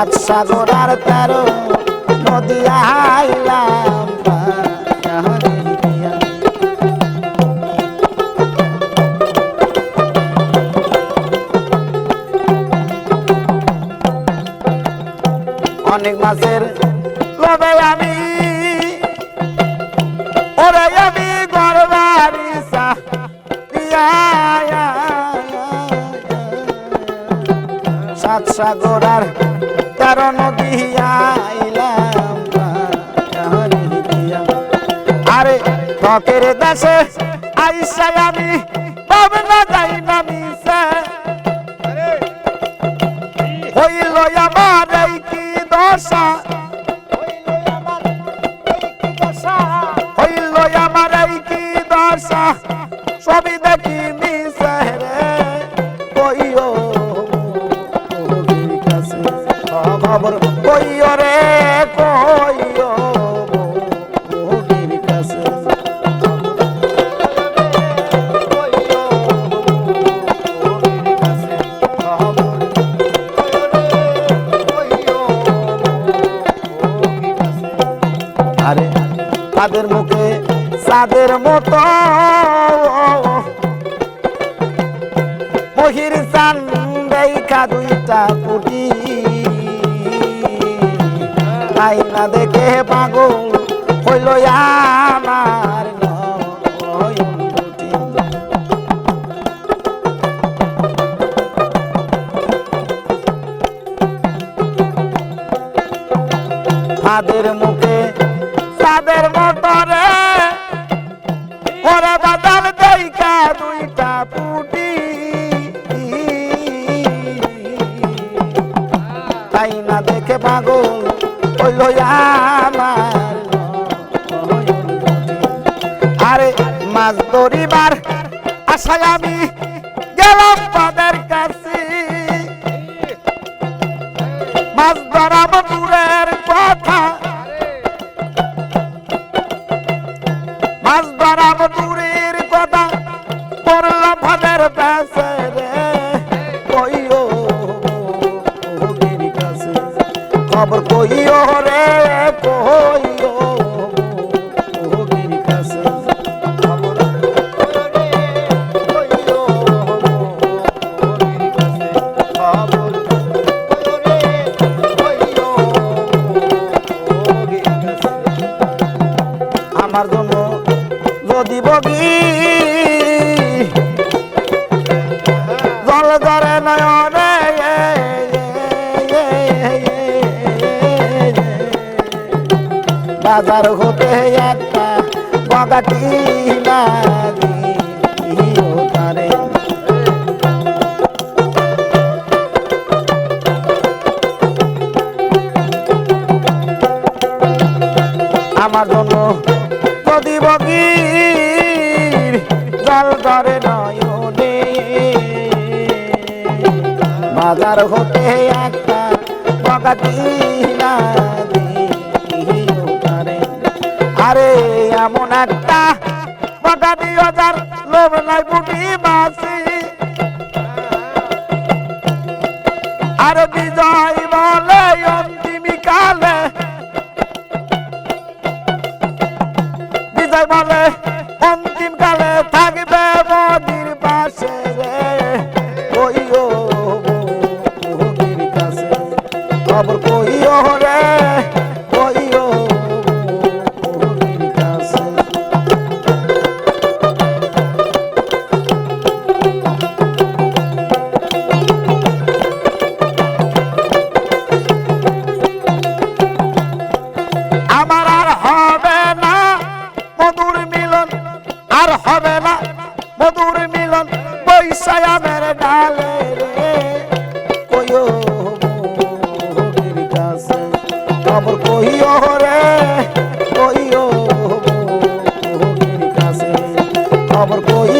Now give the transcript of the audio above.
সাত সাগর আর 13 নদী আইলাম পাহাড়ে দিয়া। অনেক মাছের লোভে আমি ওরে আমি ঘর বাড়ি দিয়া সাত সাগর আর 13 নদী আইলাম পাহাড়ে দিয়া। আরে ঠকের দেশে আইসা আমি ভাবনা যাই না মিশে হইল আমার এই কি দশা হইল আমার এই কি দশা সবই দেখি মিশে রে কইও কাছে খবর কইও রে কইও কাছে আরে তাদের মুখে সাদের মতো মহির চান দেখা 2টা পুটি তাই না দেখে পাগল হইল আমার নয়ন দুটি। তাদের মুখে সাদের মোটরে ওরে বাদাল দেখা 2টা পুটি তাই না দেখে পাগল হইল আমার নয়ন দুটি। আরে মাছ ধরিবার আশায় আমি গেলাম তাদের কাছে মাছ ধরাবো দূরের কথা মাছ ধরাবো দূরের কথা পড়লাম ভাদের কাছে রে কইও কাছে খবর কইও রে কইও কাছে খবর কইও খবর আমার জন্য যদি বগি জল ধরে নয়নে বাজার হতে একটা বগাটি লাগিও তারে আমার জন্য যদি বগির জল ধরে নয়নে বাজার হতে একটা বগাটি লাগিও তারে। আরে এমন একটা বগাটি যার লোভ নাই পুটি মাছি আর বিজয় বলে অন্তিম কালে বিজয় বলে অন্তিম কালে থাকবে নদীর পাশে রে কইও কাছে খবর কইও রে কইও কাছে। আমার আর হবে না মধুর মিলন আর হবে না মধুর মিলন বৈশায়ামের ডালে রে কইও কাছে খবর কইও রে কইও কাছে খবর কই